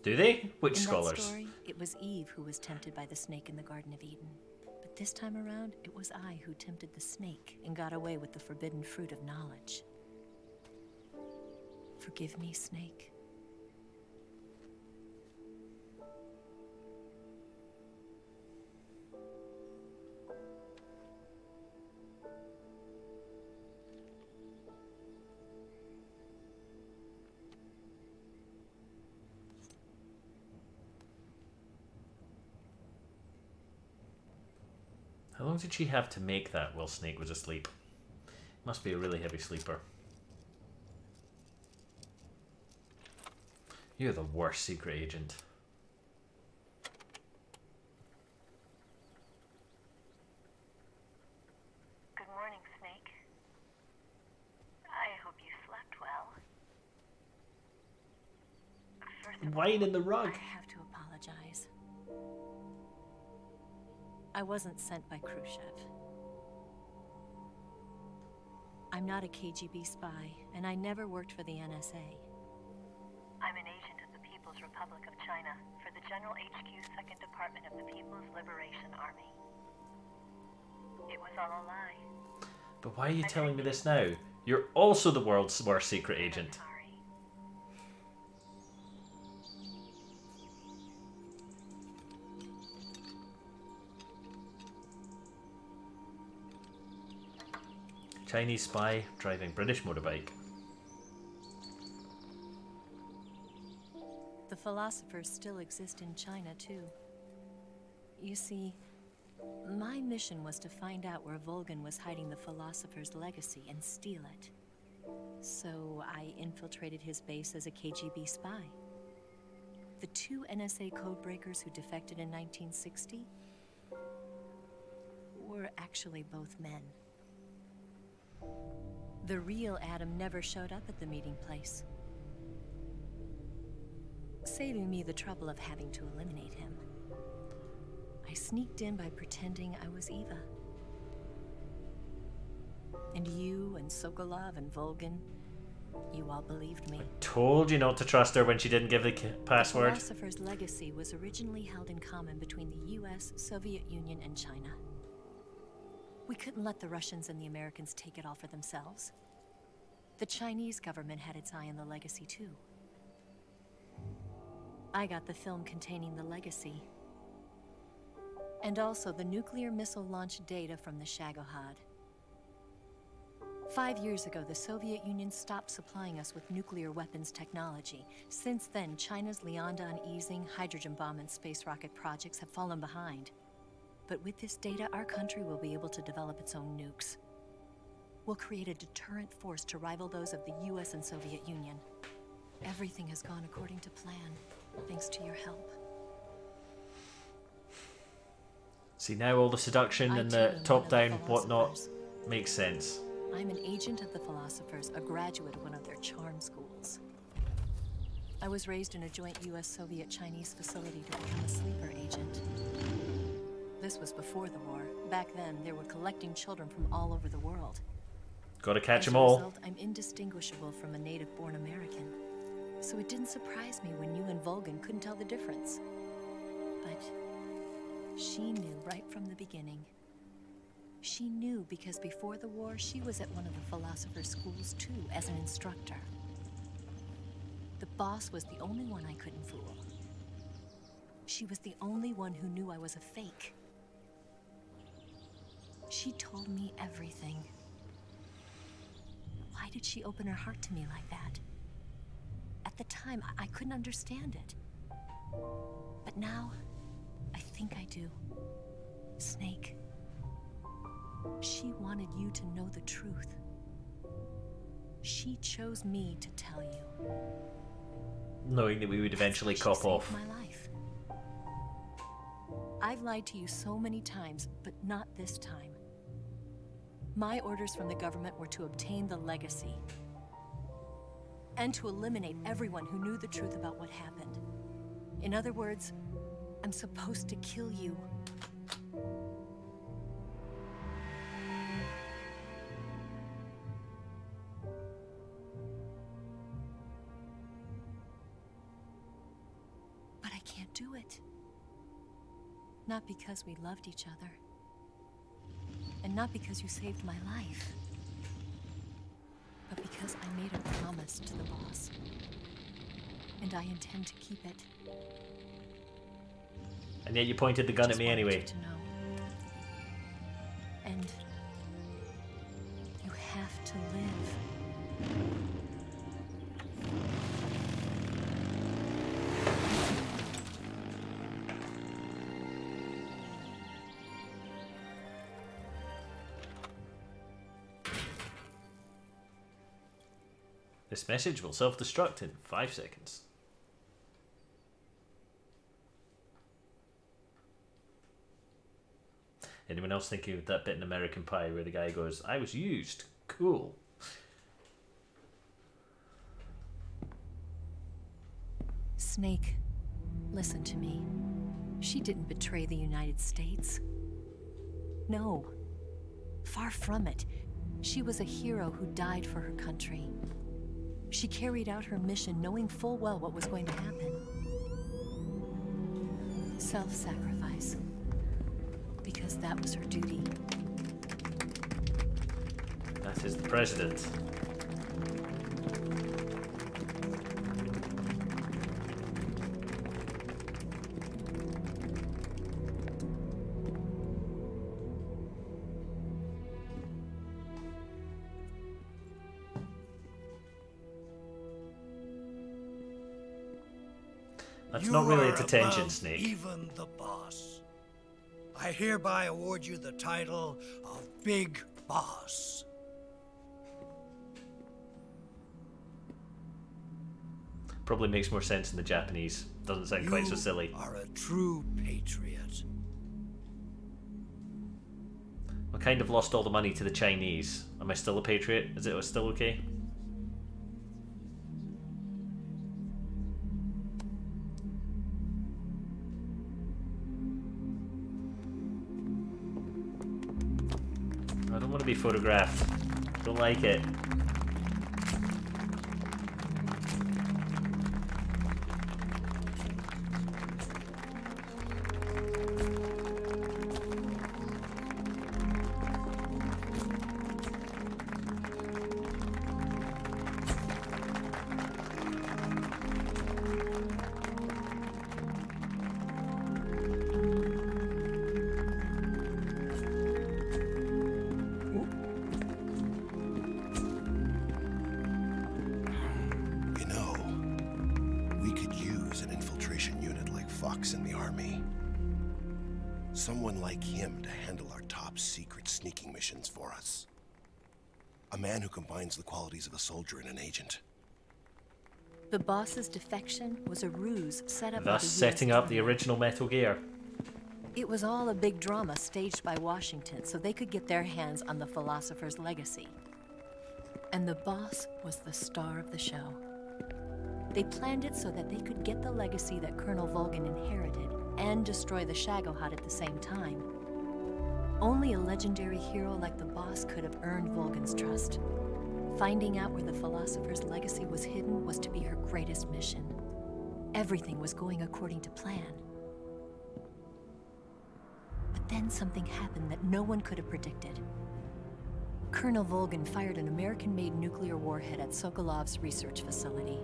Do they? Which In scholars? that story, it was Eve who was tempted by the snake in the Garden of Eden. But this time around, it was I who tempted the snake and got away with the forbidden fruit of knowledge. Forgive me, Snake. How long did she have to make that while Snake was asleep? Must be a really heavy sleeper. You're the worst secret agent. Good morning, Snake. I hope you slept well. First of Wine in the rug. I have to apologize. I wasn't sent by Khrushchev. I'm not a KGB spy, and I never worked for the NSA. I'm an agent of the People's Republic of China for the General HQ 2nd Department of the People's Liberation Army. It was all a lie. But why are you telling me this now? You're also the world's worst secret agent. Sorry. Chinese spy driving British motorbike. The philosophers still exist in China, too. You see, my mission was to find out where Volgan was hiding the philosopher's legacy and steal it. So I infiltrated his base as a KGB spy. The 2 NSA codebreakers who defected in 1960 were actually both men. The real Adam never showed up at the meeting place, saving me the trouble of having to eliminate him. I sneaked in by pretending I was Eva. And you and Sokolov and Volgin, you all believed me. Told you not to trust her when she didn't give the password. The philosopher's legacy was originally held in common between the US, Soviet Union, and China. We couldn't let the Russians and the Americans take it all for themselves. The Chinese government had its eye on the legacy too. I got the film containing the legacy, and also the nuclear missile launch data from the Shagohod. 5 years ago, the Soviet Union stopped supplying us with nuclear weapons technology. Since then, China's Liaodong easing, hydrogen bomb, and space rocket projects have fallen behind. But with this data, our country will be able to develop its own nukes. We'll create a deterrent force to rival those of the US and Soviet Union. Everything has gone according to plan, thanks to your help. See, now all the seduction and the top-down whatnot makes sense. I'm an agent of the philosophers, a graduate of one of their charm schools. I was raised in a joint US-Soviet-Chinese facility to become a sleeper agent. This was before the war. Back then, they were collecting children from all over the world. Gotta catch them As a all. result, I'm indistinguishable from a native-born American. So it didn't surprise me when you and Volgin couldn't tell the difference. But she knew right from the beginning. She knew because before the war, she was at one of the philosopher's schools too, as an instructor. The boss was the only one I couldn't fool. She was the only one who knew I was a fake. She told me everything. Why did she open her heart to me like that? At the time, I couldn't understand it. But now, I think I do. Snake. She wanted you to know the truth. She chose me to tell you. Knowing that we would eventually cop off. My life. I've lied to you so many times, but not this time. My orders from the government were to obtain the legacy and to eliminate everyone who knew the truth about what happened. In other words, I'm supposed to kill you. But I can't do it. Not because we loved each other. And not because you saved my life. But because I made a promise to the boss. And I intend to keep it. And yet you pointed the gun at me anyway. To know. And you have to live. This message will self-destruct in 5 seconds. Anyone else thinking of that bit in American Pie where the guy goes, "I was used. Cool." Snake, listen to me. She didn't betray the United States. No. Far from it. She was a hero who died for her country. She carried out her mission knowing full well what was going to happen. Self-sacrifice. Because that was her duty. That is the president. That's not really a detention, Snake. Even the boss. I hereby award you the title of Big Boss. Probably makes more sense in the Japanese. Doesn't sound quite so silly. You are a true patriot. I kind of lost all the money to the Chinese. Am I still a patriot? Is it still okay? I don't want to be photographed. Don't like it. Someone like him to handle our top secret sneaking missions for us. A man who combines the qualities of a soldier and an agent. The boss's defection was a ruse set up by Thus the setting US up the original Metal Gear. It was all a big drama staged by Washington so they could get their hands on the philosopher's legacy. And the boss was the star of the show. They planned it so that they could get the legacy that Colonel Volgin inherited and destroy the Shagohod at the same time. Only a legendary hero like the boss could have earned Volgin's trust. Finding out where the philosopher's legacy was hidden was to be her greatest mission. Everything was going according to plan. But then something happened that no one could have predicted. Colonel Volgin fired an American-made nuclear warhead at Sokolov's research facility.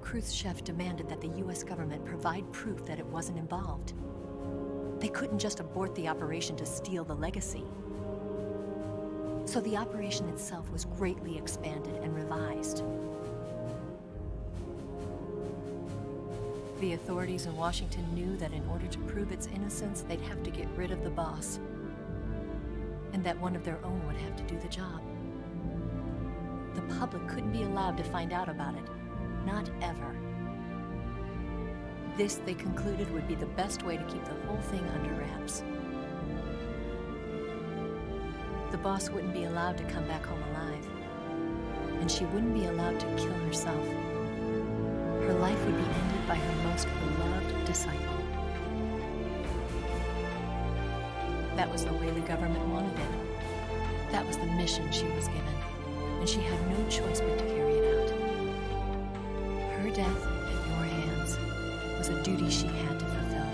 Khrushchev demanded that the US government provide proof that it wasn't involved. They couldn't just abort the operation to steal the legacy. So the operation itself was greatly expanded and revised. The authorities in Washington knew that in order to prove its innocence, they'd have to get rid of the boss, and that one of their own would have to do the job. The public couldn't be allowed to find out about it. Not ever. This, they concluded, would be the best way to keep the whole thing under wraps. The boss wouldn't be allowed to come back home alive, and she wouldn't be allowed to kill herself. Her life would be ended by her most beloved disciple. That was the way the government wanted it. That was the mission she was given, and she had no choice but to carry it out. Her death at your hands was a duty she had to fulfill.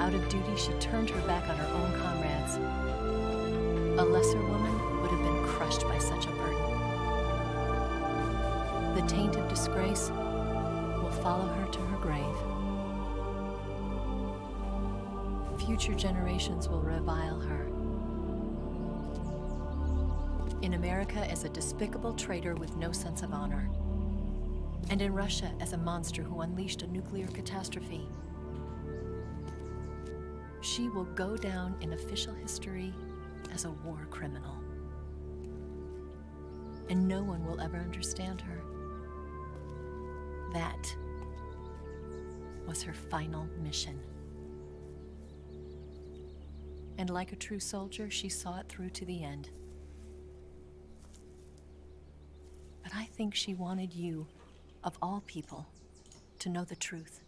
Out of duty, she turned her back on her own comrades. A lesser woman would have been crushed by such a burden. The taint of disgrace will follow her to her grave. Future generations will revile her. In America as a despicable traitor with no sense of honor. And in Russia as a monster who unleashed a nuclear catastrophe. She will go down in official history as a war criminal. And no one will ever understand her. That was her final mission. And like a true soldier, she saw it through to the end. But I think she wanted you, of all people, to know the truth.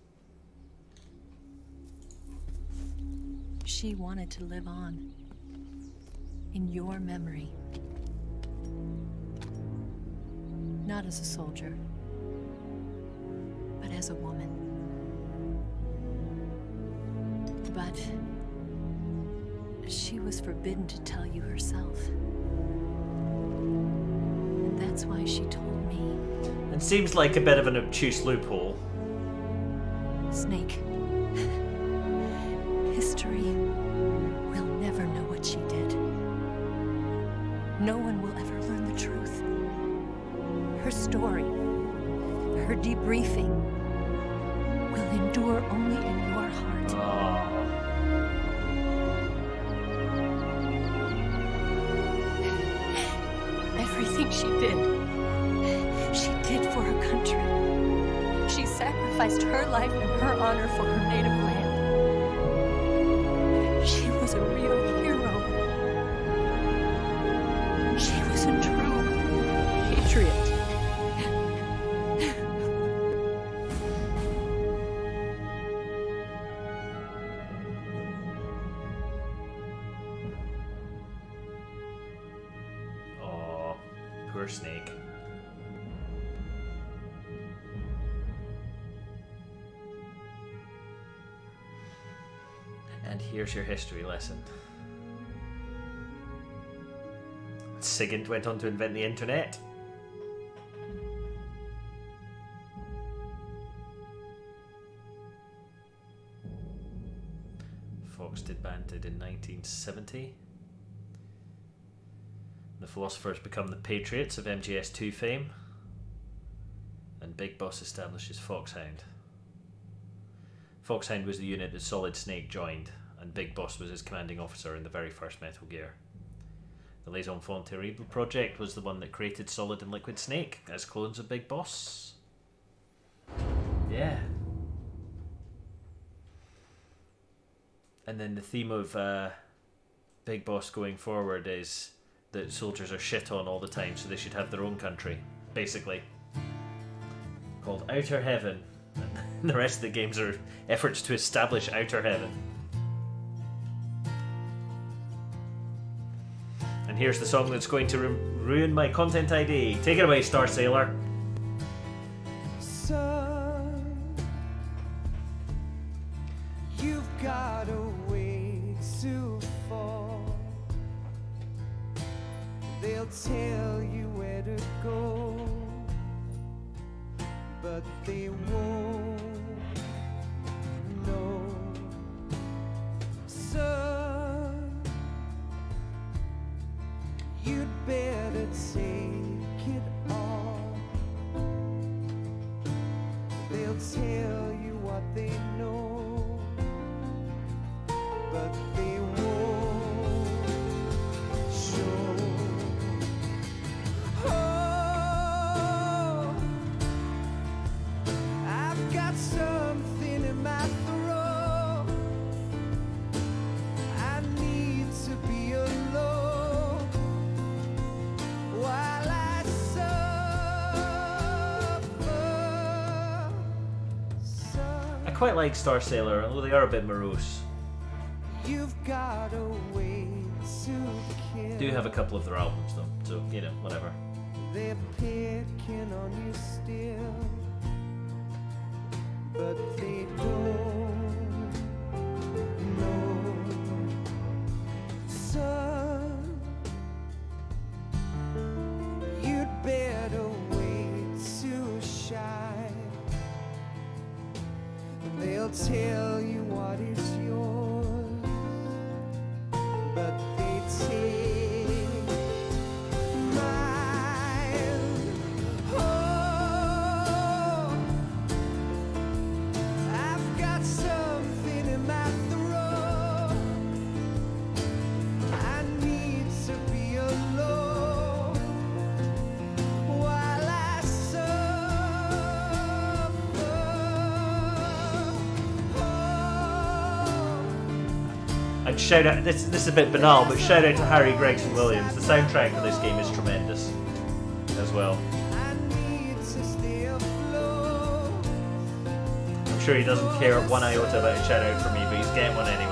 She wanted to live on in your memory. Not as a soldier, but as a woman. But she was forbidden to tell you herself. And that's why she told me. It seems like a bit of an obtuse loophole. Snake, history will never know what she did. No one will ever learn the truth. Her story, her debriefing, will endure only in your heart. Everything she did, sacrificed her life and her honor for her native land. She was a real hero. She was a true patriot. Oh, poor Snake. And here's your history lesson. Sigint went on to invent the internet. Fox disbanded in 1970. The philosophers become the Patriots of MGS2 fame. And Big Boss establishes Foxhound. Foxhound was the unit that Solid Snake joined, and Big Boss was his commanding officer in the very first Metal Gear. The Les Enfants Terribles project was the one that created Solid and Liquid Snake as clones of Big Boss. Yeah. And then the theme of Big Boss going forward is that soldiers are shit on all the time, so they should have their own country, basically. Called Outer Heaven. And the rest of the games are efforts to establish Outer Heaven. And here's the song that's going to ruin my content ID. Take it away, Star Sailor. Son, you've got a way to fall. They'll tell you where to go, but they won't know. Son, you'd better take it all. They'll tell you what they know, but they won't show. Oh, I've got something in my throat. I need to be alone while I suffer. I quite like Star Sailor, although they are a bit morose. You've got a way to kill. Do have a couple of their albums though, so you know, whatever. They're picking on you still, but they don't know. Son, you'd better wait to shine. They'll tell you what is yours, but they take mine. Oh, I've got something in my throat. I need to be alone while I suffer. And shout out, this is a bit banal, but shout out to Harry Gregson Williams. The soundtrack for this game is tremendous as well. I'm sure he doesn't care one iota about a shout out for me, but he's getting one anyway.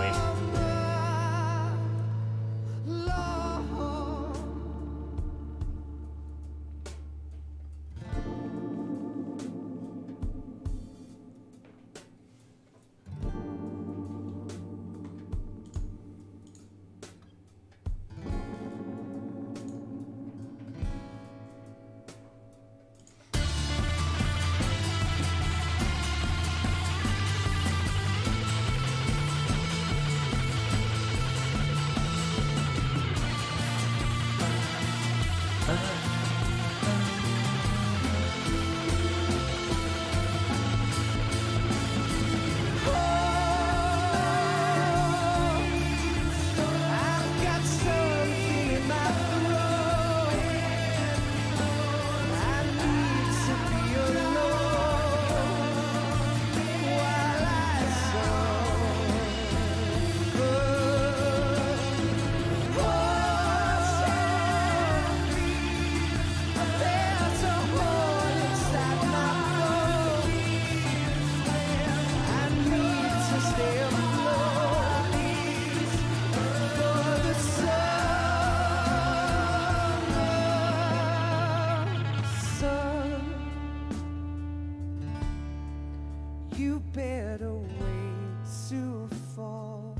you better wait to fall.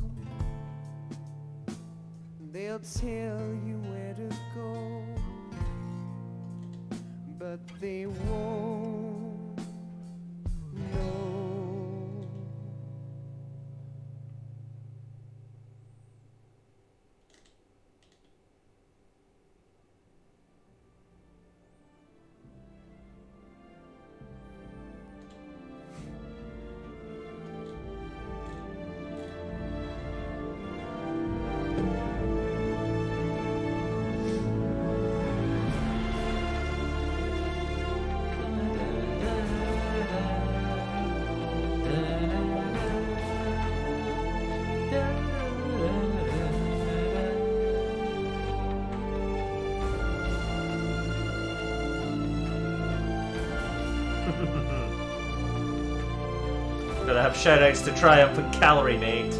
They'll tell you where to go, but they won't know. Gotta have shoutouts to Triumph and Calorie Mate.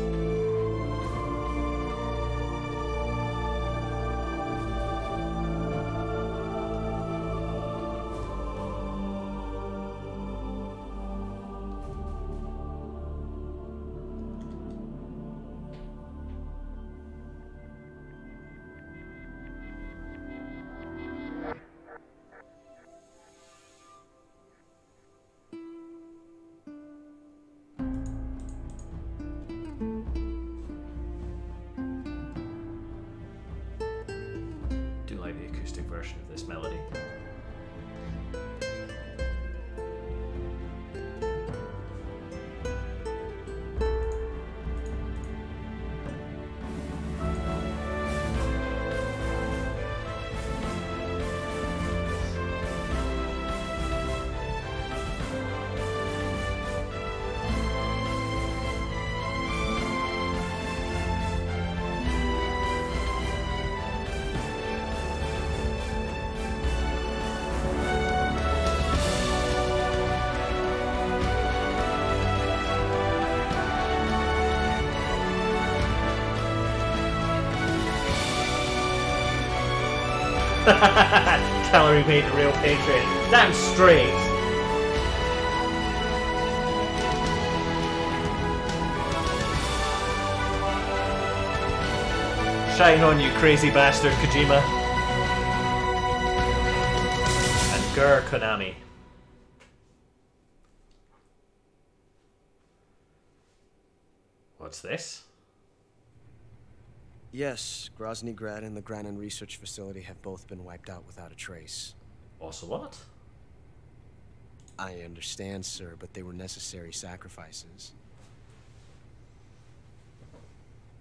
Version of this melody. Calorie Mate, the real patriot. Damn straight. Shine on, you crazy bastard, Kojima. And grr, Konami. What's this? Yes, Grozny Grad and the Granin Research Facility have both been wiped out without a trace. Also what? I understand, sir, but they were necessary sacrifices.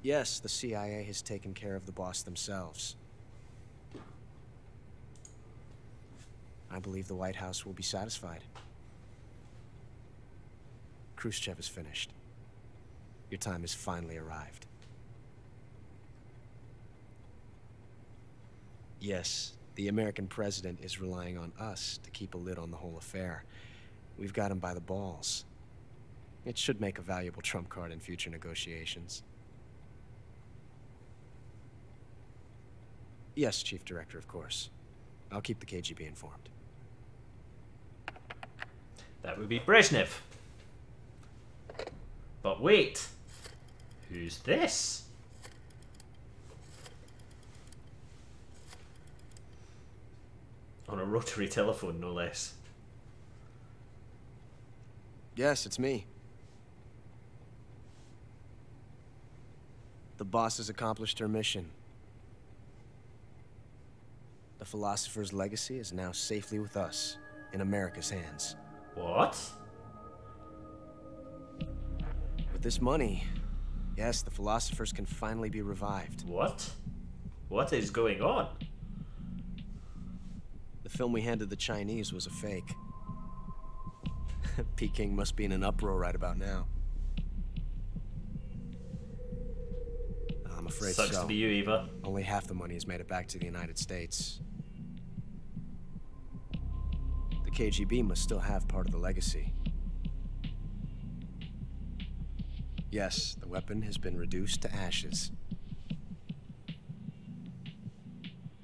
Yes, the CIA has taken care of the boss themselves. I believe the White House will be satisfied. Khrushchev is finished. Your time has finally arrived. Yes, the American president is relying on us to keep a lid on the whole affair. We've got him by the balls. It should make a valuable trump card in future negotiations. Yes, Chief Director, of course. I'll keep the KGB informed. That would be Brezhnev. But wait. Who's this? On a rotary telephone, no less. Yes, it's me. The boss has accomplished her mission. The philosopher's legacy is now safely with us, in America's hands. What? With this money, yes, the philosophers can finally be revived. What? What is going on? The film we handed the Chinese was a fake. Peking must be in an uproar right about now. I'm afraid so. Sucks to be you, Eva. Only half the money has made it back to the United States. The KGB must still have part of the legacy. Yes, the weapon has been reduced to ashes.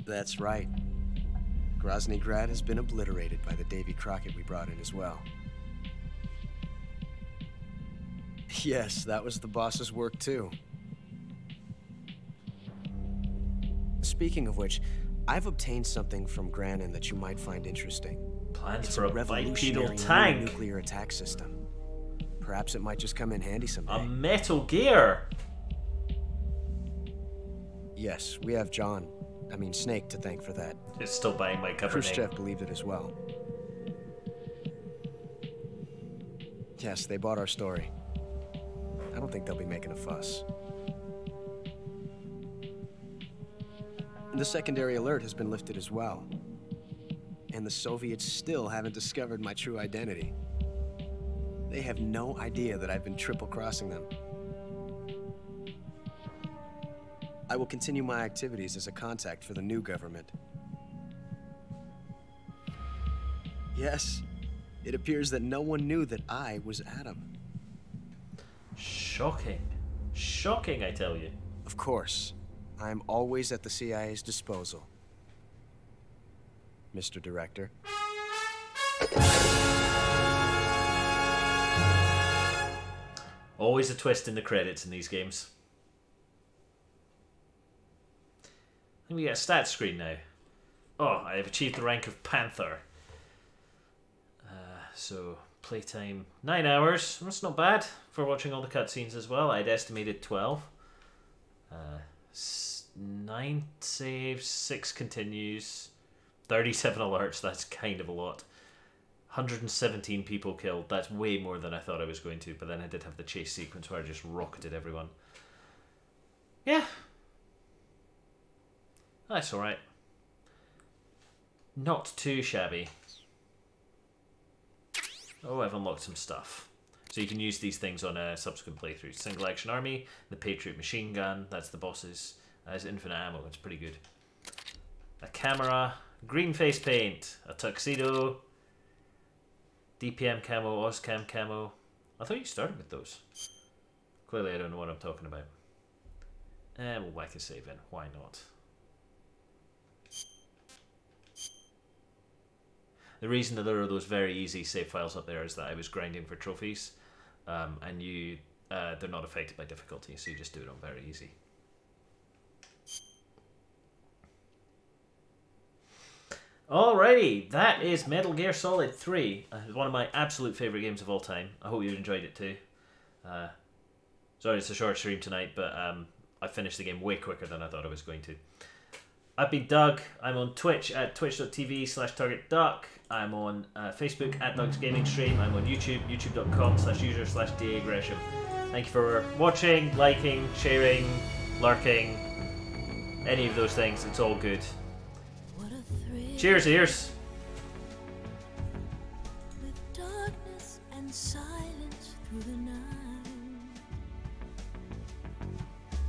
That's right. Grozny Grad has been obliterated by the Davy Crockett we brought in as well. Yes, that was the boss's work too. Speaking of which, I've obtained something from Granin that you might find interesting. Plans It's for a revolutionary bipedal new tank. nuclear attack system. Perhaps it might just come in handy someday. A Metal Gear. Yes, we have Snake to thank for that. It's still buying my cover name. Khrushchev believed it as well. Yes, they bought our story. I don't think they'll be making a fuss. The secondary alert has been lifted as well. And the Soviets still haven't discovered my true identity. They have no idea that I've been triple-crossing them. I will continue my activities as a contact for the new government. Yes, it appears that no one knew that I was Adam. Shocking. Shocking, I tell you. Of course. I'm always at the CIA's disposal, Mr. Director. Always a twist in the credits in these games. Let me get a stats screen now. Oh, I have achieved the rank of Panther. So, playtime 9 hours. That's not bad for watching all the cutscenes as well. I'd estimated 12. 9 saves, 6 continues, 37 alerts. That's kind of a lot. 117 people killed. That's way more than I thought I was going to. But then I did have the chase sequence where I just rocketed everyone. Yeah. That's alright. Not too shabby. Oh, I've unlocked some stuff. So you can use these things on a subsequent playthrough. Single Action Army, the Patriot Machine Gun, that's the boss's. That's infinite ammo, it's pretty good. A camera, green face paint, a tuxedo, DPM camo, Oscam camo. I thought you started with those. Clearly I don't know what I'm talking about. We'll whack a save in, why not? The reason that there are those very easy save files up there is that I was grinding for trophies, and they're not affected by difficulty, so you just do it on very easy. Alrighty, that is Metal Gear Solid 3. One of my absolute favourite games of all time. I hope you enjoyed it too. Sorry it's a short stream tonight, but I finished the game way quicker than I thought I was going to. I've been Doug. I'm on Twitch at twitch.tv/targetduck. I'm on Facebook at Doug's Gaming Stream. I'm on YouTube, youtube.com/user/DAGresham. Thank you for watching, liking, sharing, lurking, any of those things. It's all good. Cheers, ears. With darkness and silence through the night.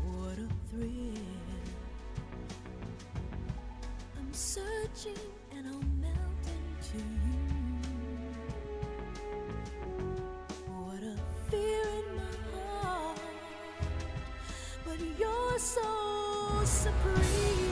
What a thrill. I'm searching and I'll melt into you. What a fear in my heart. But you're so supreme.